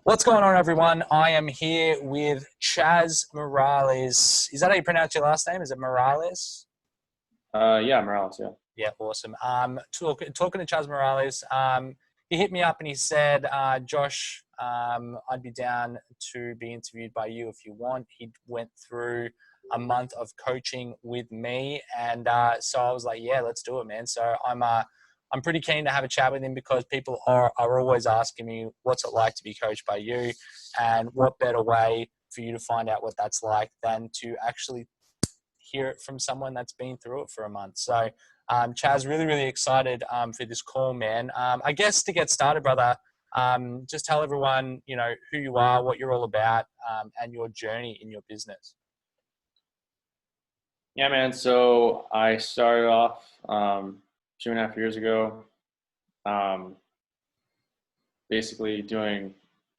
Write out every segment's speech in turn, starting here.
What's going on, everyone? I am here with Chaz Morales. Is that how you pronounce your last name? Is it Morales? Yeah, Morales, yeah. Yeah, awesome. Talking to Chaz Morales, he hit me up and he said, Josh, I'd be down to be interviewed by you if you want. He went through a month of coaching with me, and so I was like, yeah, let's do it, man. So I'm pretty keen to have a chat with him because people are always asking me what's it like to be coached by you, and what better way for you to find out what that's like than to actually hear it from someone that's been through it for a month. So, Chaz, really, really excited for this call, man. I guess to get started, brother, just tell everyone, who you are, what you're all about, and your journey in your business. Yeah, man. So I started off 2.5 years ago, um, basically doing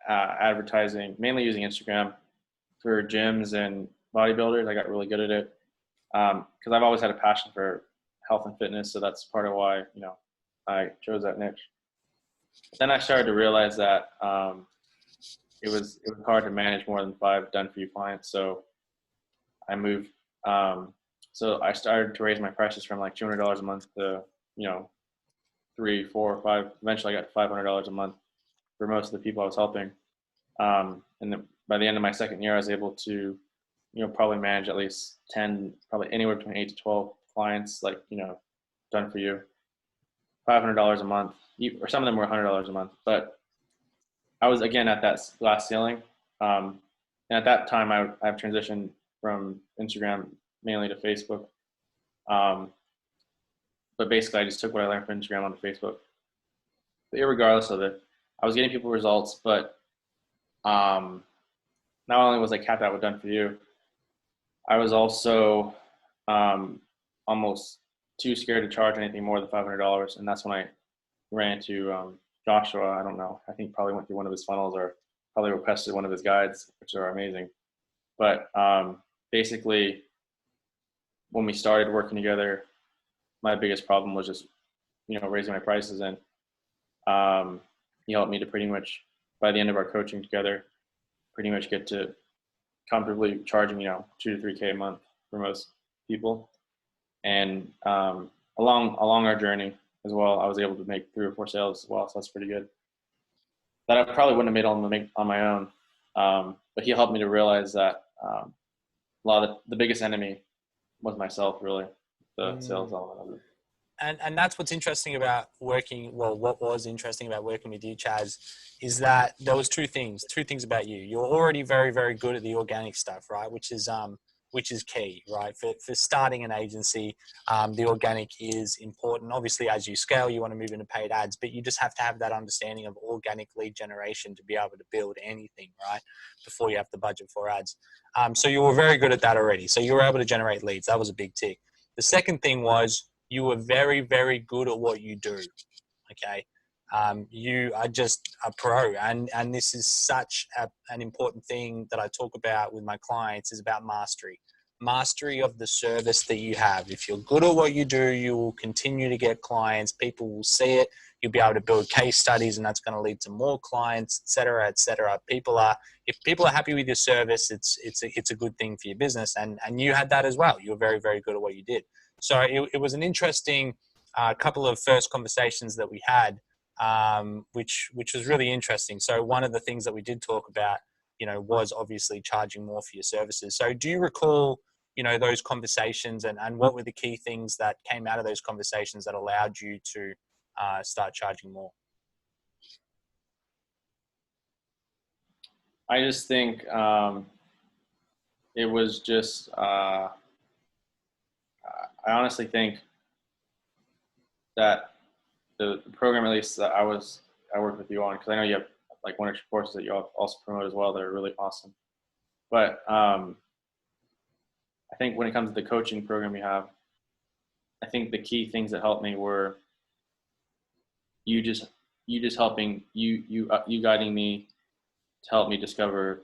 advertising, mainly using Instagram for gyms and bodybuilders. I got really good at it because I've always had a passion for health and fitness. So that's part of why, I chose that niche. But then I started to realize that it was hard to manage more than five done for you clients. So I moved. So I started to raise my prices from like $200 a month to, you know, three, four, five. Eventually, I got $500 a month for most of the people I was helping. By the end of my second year, I was able to, probably manage at least 10, probably anywhere between 8 to 12 clients, like, done for you, $500 a month, or some of them were $100 a month. But I was again at that glass ceiling. And at that time, I've transitioned from Instagram mainly to Facebook. Um, but basically, I just took what I learned from Instagram onto Facebook. But regardless of it, I was getting people results. But um, not only was I capped out with done for you, I was also um, almost too scared to charge anything more than $500. And that's when I ran into Joshua. I don't know. I think probably went through one of his funnels or probably requested one of his guides, which are amazing. But basically, when we started working together, my biggest problem was just, raising my prices. And he helped me to pretty much, by the end of our coaching together, pretty much get to comfortably charging, 2 to 3K a month for most people. And along our journey as well, I was able to make 3 or 4 sales as well. So that's pretty good. That I probably wouldn't have made on my own. But he helped me to realize that a lot of the biggest enemy was myself, really, the sales Mm. element of it. And that's what's interesting about working. Well, what was interesting about working with you, Chaz, is that there was two things about you. You're already very, very good at the organic stuff, right? Which is key, right? For starting an agency, the organic is important. Obviously, as you scale, you want to move into paid ads, but you just have to have that understanding of organic lead generation to be able to build anything, right? Before you have the budget for ads. So you were very good at that already. So you were able to generate leads. That was a big tick. The second thing was you were very, very good at what you do. Okay. You are just a pro. And this is such an important thing that I talk about with my clients is about mastery of the service that you have. If you're good at what you do, you will continue to get clients. People will see it. You'll be able to build case studies, and that's going to lead to more clients, et cetera, et cetera. If people are happy with your service, it's a good thing for your business. And you had that as well. You were very, very good at what you did. So it was an interesting couple of first conversations that we had, which was really interesting. So one of the things that we did talk about, was obviously charging more for your services. So do you recall, those conversations, and what were the key things that came out of those conversations that allowed you to start charging more? I just think it was just, I honestly think that the program, at least that I worked with you on, because I know you have like one or two courses that you also promote as well that are really awesome. But I think when it comes to the coaching program you have, I think the key things that helped me were you just helping you guiding me to help me discover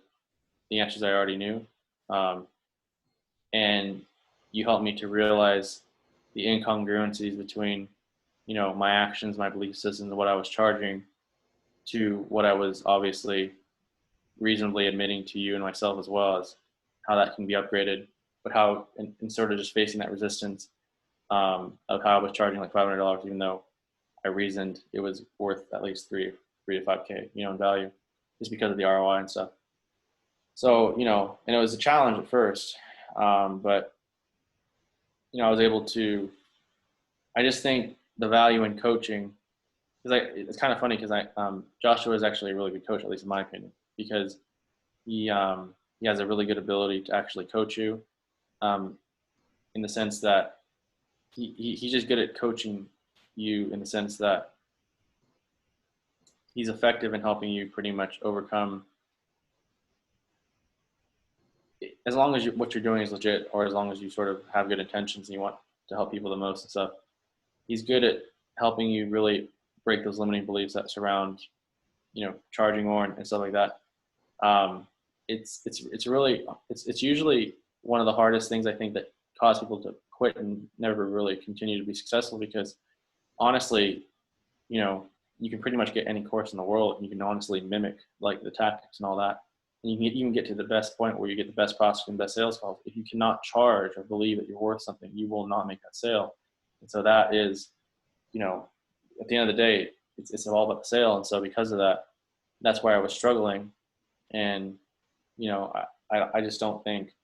the answers I already knew, um, and you helped me to realize the incongruencies between my actions, my belief systems, and what I was charging to what I was obviously reasonably admitting to you and myself as well as how that can be upgraded, but how, and sort of just facing that resistance of how I was charging like $500, even though I reasoned it was worth at least three to 5K, in value, just because of the ROI and stuff. So, and it was a challenge at first, but I was able to. I just think the value in coaching, because it's kind of funny because Joshua is actually a really good coach, at least in my opinion, because he has a really good ability to actually coach you, in the sense that he's just good at coaching you in the sense that he's effective in helping you pretty much overcome, as long as what you're doing is legit, or as long as you sort of have good intentions and you want to help people the most and stuff. He's good at helping you really break those limiting beliefs that surround, charging more and stuff like that. It's usually one of the hardest things I think that cause people to quit and never really continue to be successful, because honestly, you can pretty much get any course in the world and you can honestly mimic like the tactics and all that. And you can even get to the best point where you get the best prospect and best sales calls. If you cannot charge or believe that you're worth something, you will not make that sale. And so that is, at the end of the day, it's all about the sale. And so because of that, that's why I was struggling. And, I just don't think,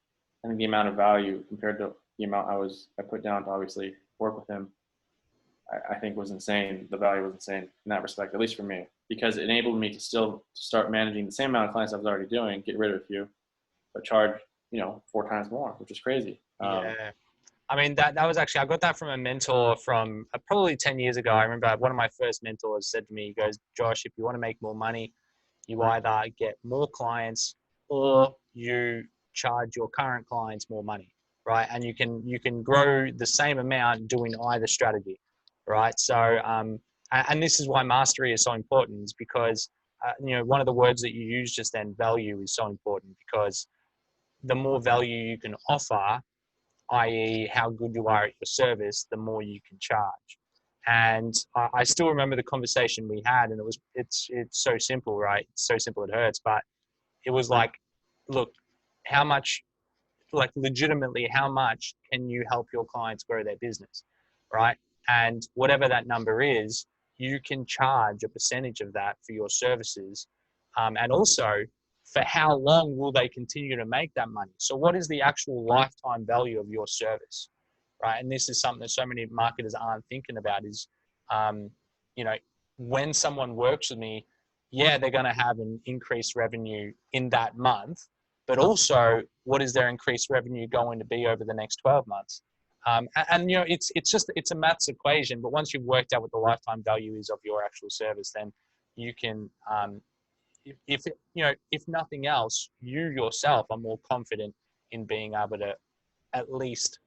I think the amount of value compared to the amount I put down to obviously work with him, I think was insane. The value was insane in that respect, at least for me, because it enabled me to still start managing the same amount of clients I was already doing, get rid of a few, but charge, 4 times more, which is crazy. Yeah. I mean, that was actually, I got that from a mentor from probably 10 years ago. I remember one of my first mentors said to me, he goes, Josh, if you want to make more money, you either get more clients or you charge your current clients more money, right? And you can grow the same amount doing either strategy, right? So, and this is why mastery is so important, is because, one of the words that you use just then, value, is so important, because the more value you can offer, i.e. how good you are at your service, the more you can charge. And I still remember the conversation we had, and it's so simple, right? It's so simple it hurts, but it was like, look, how much, like legitimately, how much can you help your clients grow their business, right? And whatever that number is, you can charge a percentage of that for your services. And also, for how long will they continue to make that money? So what is the actual lifetime value of your service, right? And this is something that so many marketers aren't thinking about is, you know, when someone works with me, yeah, they're going to have an increased revenue in that month, but also what is their increased revenue going to be over the next 12 months? It's a maths equation, but once you've worked out what the lifetime value is of your actual service, then you can, if nothing else, you yourself are more confident in being able to at least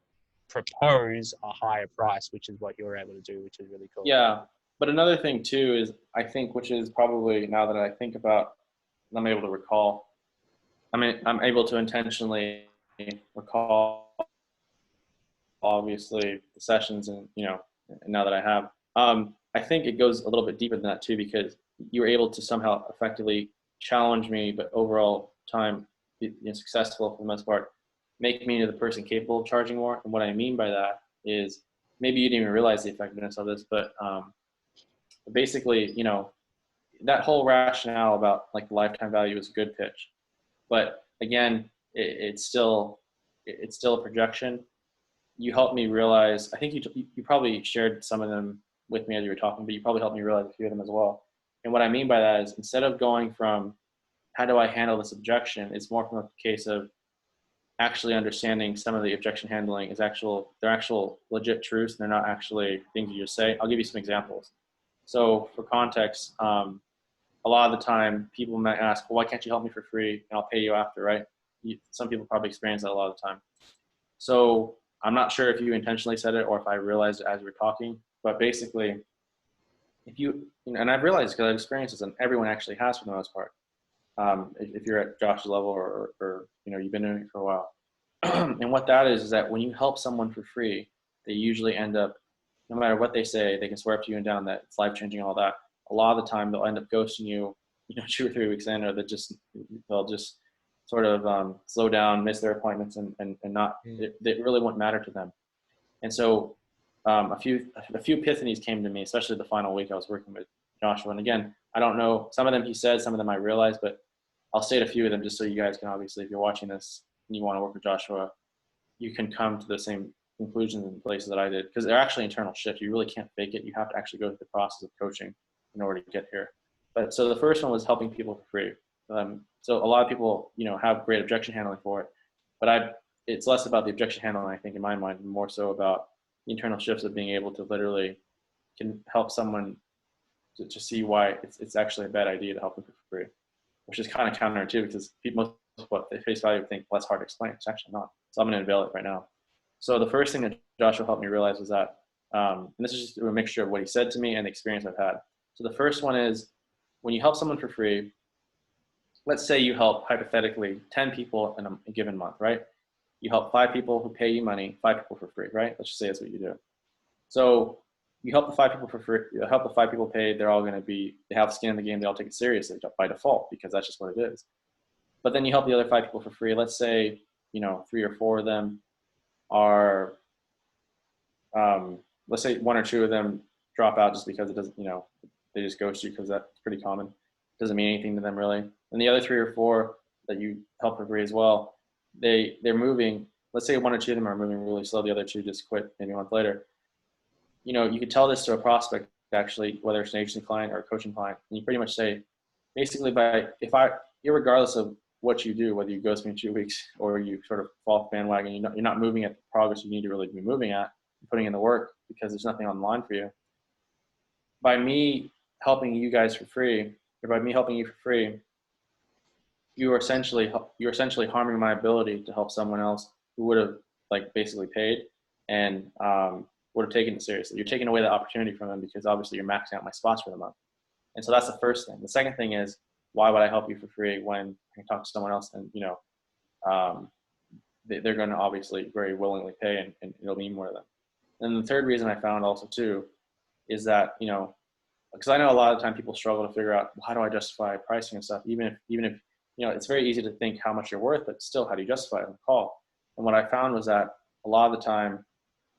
propose a higher price, which is what you're able to do, which is really cool. Yeah. But another thing too is, I think, which is probably, now that I think about, I'm able to recall, I'm able to intentionally recall, obviously, the sessions, and now that I have, I think it goes a little bit deeper than that too, because you were able to somehow effectively challenge me, but overall time be successful for the most part, make me into the person capable of charging more. And what I mean by that is, maybe you didn't even realize the effectiveness of this, but basically, that whole rationale about like the lifetime value is a good pitch. But again, it's still a projection. You helped me realize, I think you probably shared some of them with me as you were talking, but you probably helped me realize a few of them as well. And what I mean by that is, instead of going from how do I handle this objection, it's more from a case of actually understanding some of the objection handling is they're actual legit truths, and they're not actually things you just say. I'll give you some examples. So for context, a lot of the time people might ask, well, why can't you help me for free and I'll pay you after, right? Some people probably experience that a lot of the time. So I'm not sure if you intentionally said it or if I realized it as you were talking, but basically, and I've realized, because I've experienced this, and everyone actually has for the most part, if you're at Josh's level, or you've been doing it for a while. And what that is that when you help someone for free, they usually end up, no matter what they say, they can swear up to you and down that it's life-changing, all that. A lot of the time they'll end up ghosting you, 2 or 3 weeks in, or they'll just sort of slow down, miss their appointments, and not, it really won't matter to them. And so a few epiphanies came to me, especially the final week I was working with Joshua. And again, I don't know, some of them he said, some of them I realized, but I'll state a few of them just so you guys can, obviously, if you're watching this and you want to work with Joshua, you can come to the same conclusions and places that I did, because they're actually internal shifts. You really can't fake it. You have to actually go through the process of coaching in order to get here. But so the first one was helping people for free. So a lot of people, have great objection handling for it, but it's less about the objection handling, I think, in my mind, and more so about the internal shifts of being able to literally can help someone to see why it's actually a bad idea to help them for free, which is kind of counterintuitive, because most of what they face value think, well, that's hard to explain. It's actually not. So I'm going to unveil it right now. So the first thing that Joshua helped me realize was that, and this is just a mixture of what he said to me and the experience I've had. So the first one is, when you help someone for free, let's say you help, hypothetically, 10 people in a given month, right? You help 5 people who pay you money, 5 people for free, right? Let's just say that's what you do. So you help the 5 people for free, you help the 5 people paid, they're all going to they have skin in the game, they all take it seriously by default, because that's just what it is. But then you help the other 5 people for free. Let's say, 3 or 4 of them are, let's say 1 or 2 of them drop out just because it doesn't, they just ghost you, because that's pretty common. It doesn't mean anything to them really. And the other 3 or 4 that you help for free as well, they're moving. Let's say 1 or 2 of them are moving really slow. The other 2 just quit maybe a month later. You could tell this to a prospect, actually, whether it's an agency client or a coaching client, and you pretty much say, basically, irregardless of what you do, whether you ghost me in 2 weeks or you sort of fall off the bandwagon, you're not moving at the progress you need to really be moving at, putting in the work, because there's nothing on the line for you. By me helping you guys for free, or by me helping you for free, you're essentially harming my ability to help someone else who would have basically paid and would have taken it seriously. You're taking away the opportunity from them, because obviously you're maxing out my spots for the month. And so that's the first thing. The second thing is, why would I help you for free when I can talk to someone else and, they're going to obviously very willingly pay, and it'll mean more to them. And the third reason I found also too is that, because I know a lot of the time people struggle to figure out, well, how do I justify pricing and stuff, even if it's very easy to think how much you're worth, but still, how do you justify it on the call? And what I found was that a lot of the time,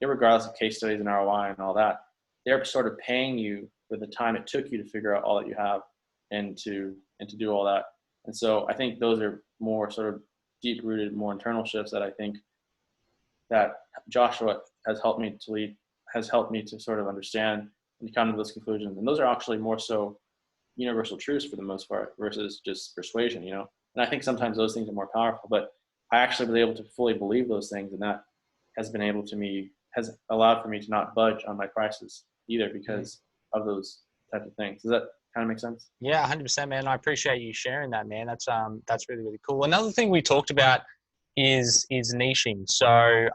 regardless of case studies and ROI and all that, they're sort of paying you for the time it took you to figure out all that you have and to do all that. And so I think those are more sort of deep-rooted, more internal shifts that I think that Joshua has helped me to sort of understand and come to those conclusions. And those are actually more so universal truths for the most part, versus just persuasion, And I think sometimes those things are more powerful, but I actually was able to fully believe those things, and that has allowed for me to not budge on my prices either, because of those types of things. Does that kind of make sense? Yeah, 100%, man. I appreciate you sharing that, man. That's really, really cool. Another thing we talked about is niching. So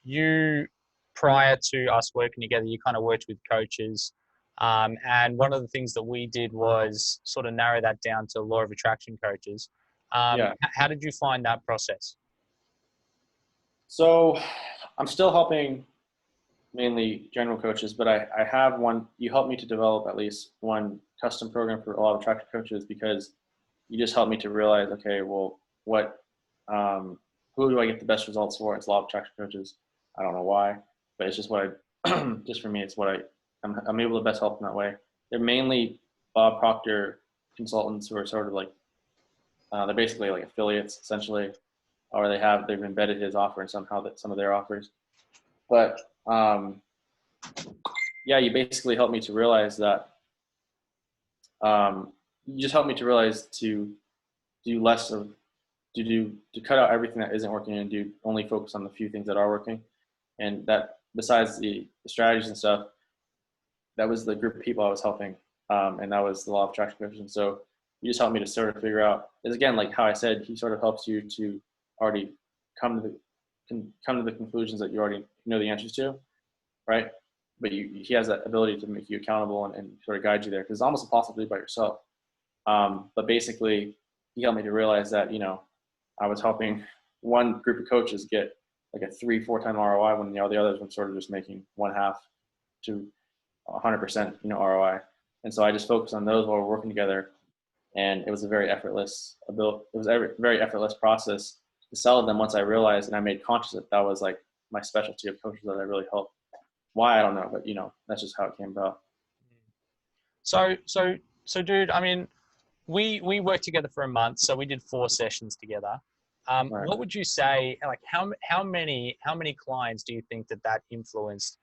you, prior to us working together, you kind of worked with coaches. And one of the things that we did was sort of narrow that down to law of attraction coaches. Yeah. How did you find that process? So I'm still helping mainly general coaches, but I have one. You helped me to develop at least one custom program for law of attraction coaches, because you just helped me to realize, okay, well, who do I get the best results for? It's law of attraction coaches. I don't know why, but it's just just for me, it's I'm able to best help in that way. They're mainly Bob Proctor consultants who are sort of they're basically like affiliates essentially, or they've embedded his offer in somehow that some of their offers. But yeah, you basically helped me to realize that. You just helped me to realize to do less of, to cut out everything that isn't working and only focus on the few things that are working. And that, besides the strategies and stuff, that was the group of people I was helping, and that was the law of attraction coaches. And so you just helped me to sort of figure out, is again, like how I said, he sort of helps you to already come to the conclusions that you already know the answers to, right? But he has that ability to make you accountable and sort of guide you there, because it's almost impossible to do by yourself. But basically, he helped me to realize that, I was helping one group of coaches get like a 3-4 time ROI, when the others were sort of just making 1/2 to 100%, ROI. And so I just focused on those while we're working together. and it was a very effortless very effortless process to sell them once I realized and I made conscious that that was like my specialty of coaches that I really helped. Why, I don't know, but that's just how it came about. So, dude, I mean, we worked together for a month, so we did 4 sessions together. Right. What would you say, like how many clients do you think that influenced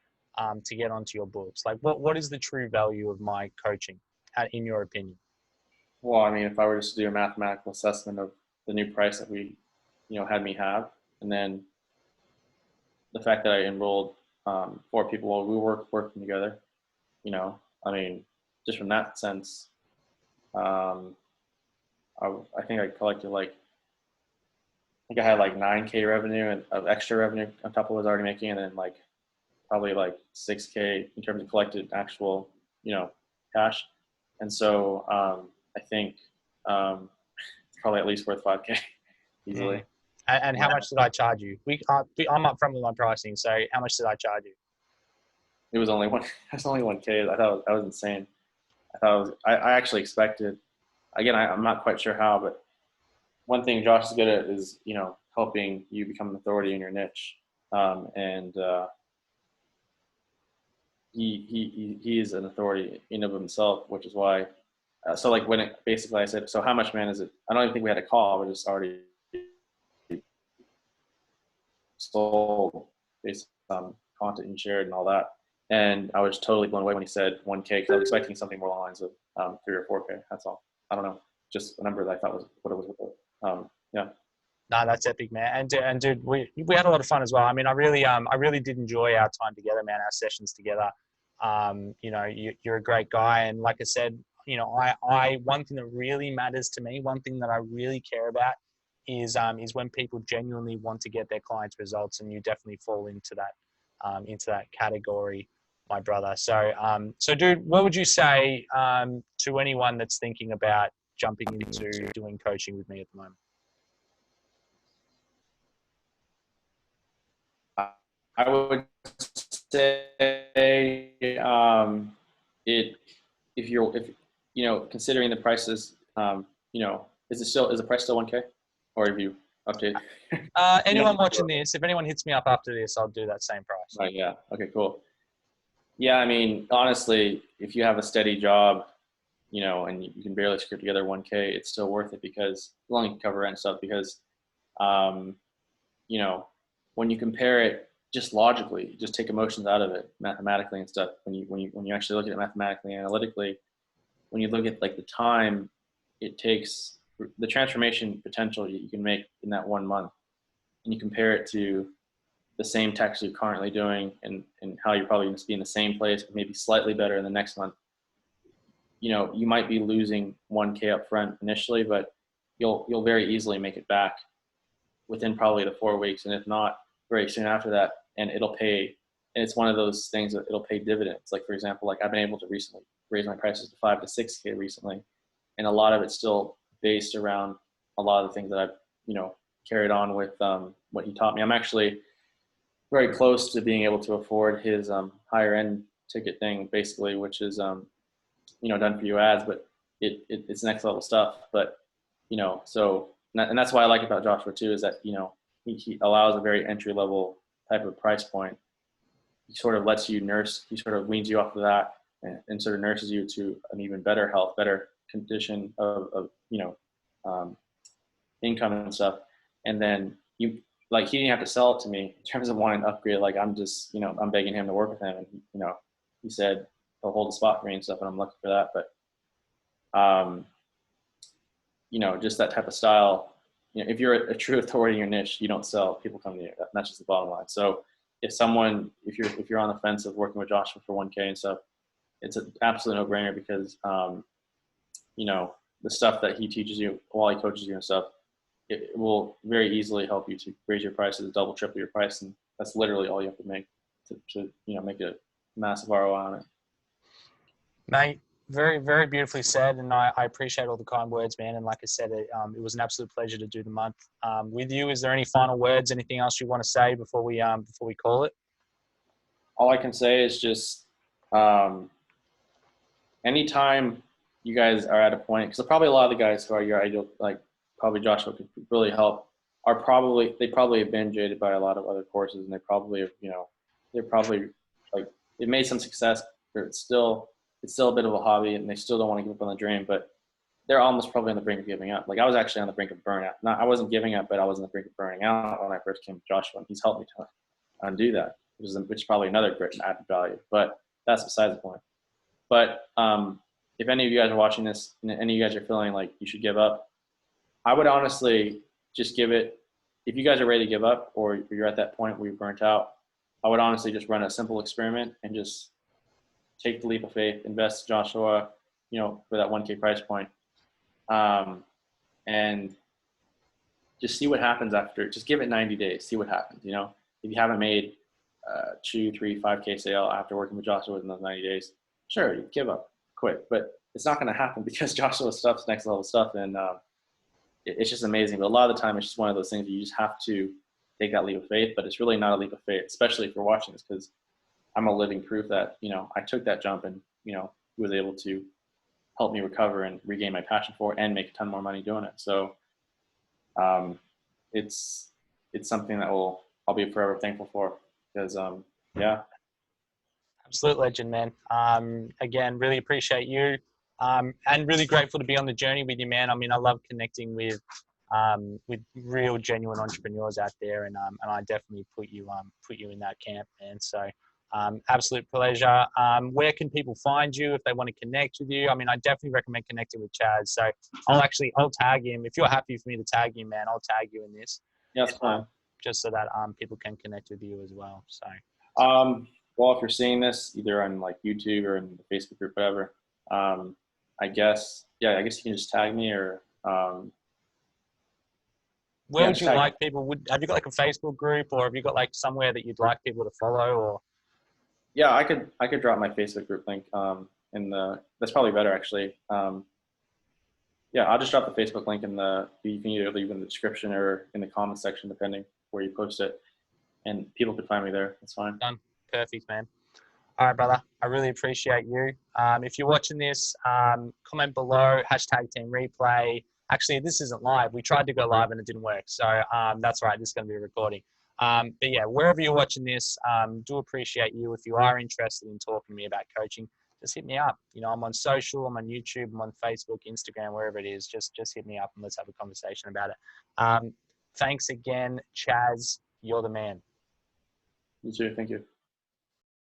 to get onto your books? Like, what is the true value of my coaching, in your opinion? Well, I mean, if I were just to do a mathematical assessment of the new price that we, had me have, and then the fact that I enrolled 4 people while we were working together, I mean, just from that sense, um, I think I collected I think I had like 9K revenue and of extra revenue on top of what I was already making, and then like probably like 6K in terms of collected actual, cash. And so I think it's probably at least worth 5K Mm. easily. And Yeah. how much did I charge you? I'm upfront with my pricing, so how much did I charge you? It was only one. That's only 1K. I thought that was insane. I thought it was. I actually expected. Again, I'm not quite sure how, but one thing Josh is good at is helping you become an authority in your niche, and he is an authority in of himself, which is why. So like when it basically I said, so how much, man, is it? I don't even think we had a call. We just already sold based on content you shared and all that. And I was totally blown away when he said 1K because I was expecting something more along the lines of 3 or 4K. That's all. I don't know, just a number that I thought was what it was worth. Yeah. No, that's epic, man. And dude, we had a lot of fun as well. I mean, I really did enjoy our time together, man. Our sessions together. You're a great guy, and like I said, I one thing that really matters to me, one thing that I really care about is when people genuinely want to get their clients results, and you definitely fall into that category, my brother. So dude, what would you say to anyone that's thinking about jumping into doing coaching with me at the moment? I would say it if considering the prices, is the price still 1K, or have you updated? Anyone watching this, if anyone hits me up after this, I'll do that same price. Right, yeah. Okay, cool. Yeah, I mean, honestly, if you have a steady job, and you can barely scrape together 1K, it's still worth it because as long as you can cover rent and stuff. Because, um, you know, when you compare it just logically, just take emotions out of it, mathematically and stuff. When you actually look at it mathematically, analytically, when you look at like the time it takes, the transformation potential you can make in that 1 month, and you compare it to the same tax you're currently doing, and how you're probably going to be in the same place, maybe slightly better in the next month. You might be losing 1K up front initially, but you'll very easily make it back within probably the 4 weeks, and if not, very soon after that, and it'll pay. And it's one of those things that it'll pay dividends. Like, for example, like I've been able to recently raise my prices to 5 to 6K recently, and a lot of it's still based around a lot of the things that I've carried on with what he taught me. I'm actually very close to being able to afford his higher end ticket thing, basically, which is done for you ads, but it's next level stuff. But so and that's why I like about Joshua too, is that he allows a very entry level type of price point. He sort of lets you nurse. He sort of weans you off of that, and sort of nurses you to an even better health, better condition of income and stuff. And then he didn't have to sell it to me in terms of wanting to upgrade. Like, I'm just I'm begging him to work with him, and he said he'll hold the spot for me and stuff, and I'm lucky for that. But just that type of style. If you're a true authority in your niche, you don't sell. People come to you. That's just the bottom line. So if you're on the fence of working with Joshua for 1K and stuff, it's an absolute no-brainer, because the stuff that he teaches you while he coaches you and stuff, it will very easily help you to raise your prices, double, triple your price, and that's literally all you have to make to make a massive ROI on it. Mate, very, very beautifully said, and I appreciate all the kind words, man. And like I said, it was an absolute pleasure to do the month with you. Is there any final words, anything else you want to say before we call it? All I can say is just anytime you guys are at a point, because probably a lot of the guys who are your ideal, like probably Joshua could really help, they probably have been jaded by a lot of other courses, and they probably have, they're probably like, it made some success, but it's still a bit of a hobby, and they still don't want to give up on the dream, but they're almost probably on the brink of giving up. Like I was actually on the brink of burnout. Not, I wasn't giving up, but I was on the brink of burning out when I first came to Joshua, and he's helped me to undo that, which is probably another great added value. But that's besides the point. But if any of you guys are watching this and any of you guys are feeling like you should give up, I would honestly just give it. If you guys are ready to give up, or you're at that point where you're burnt out, I would honestly just run a simple experiment and just take the leap of faith, invest Joshua, for that 1K price point, and just see what happens after. Just give it 90 days, see what happens. If you haven't made 2, 3, 5K sale after working with Joshua in those 90 days, sure, you give up, quit. But it's not going to happen because Joshua's stuff's next level stuff, and it's just amazing. But a lot of the time, it's just one of those things where you just have to take that leap of faith. But it's really not a leap of faith, especially if you're watching this, because I'm a living proof that I took that jump, and he was able to help me recover and regain my passion for it and make a ton more money doing it. So it's something that I'll be forever thankful for, because yeah. Absolute legend, man. Again, really appreciate you, and really grateful to be on the journey with you, man. I mean, I love connecting with real, genuine entrepreneurs out there, and I definitely put you in that camp, man. So, absolute pleasure. Where can people find you if they want to connect with you? I mean, I definitely recommend connecting with Chaz. So I'll tag him if you're happy for me to tag you, man. I'll tag you in this. Yeah, that's fine. Just so that people can connect with you as well. So. Well, if you're seeing this either on like YouTube or in the Facebook group, whatever, I guess you can just tag me, or where would you like people? Have you got like a Facebook group, or have you got like somewhere that you'd like people to follow? Or yeah, I could drop my Facebook group link that's probably better actually. Yeah, I'll just drop the Facebook link you can either leave in the description or in the comment section, depending where you post it, and people can find me there. That's fine. Done. Perfect, man. All right, brother. I really appreciate you. If you're watching this, comment below, #team replay. Actually, this isn't live. We tried to go live and it didn't work. So that's right. This is going to be a recording. But yeah, wherever you're watching this, do appreciate you. If you are interested in talking to me about coaching, just hit me up. I'm on social, I'm on YouTube, I'm on Facebook, Instagram, wherever it is. Just hit me up and let's have a conversation about it. Thanks again, Chaz. You're the man. You too. Thank you.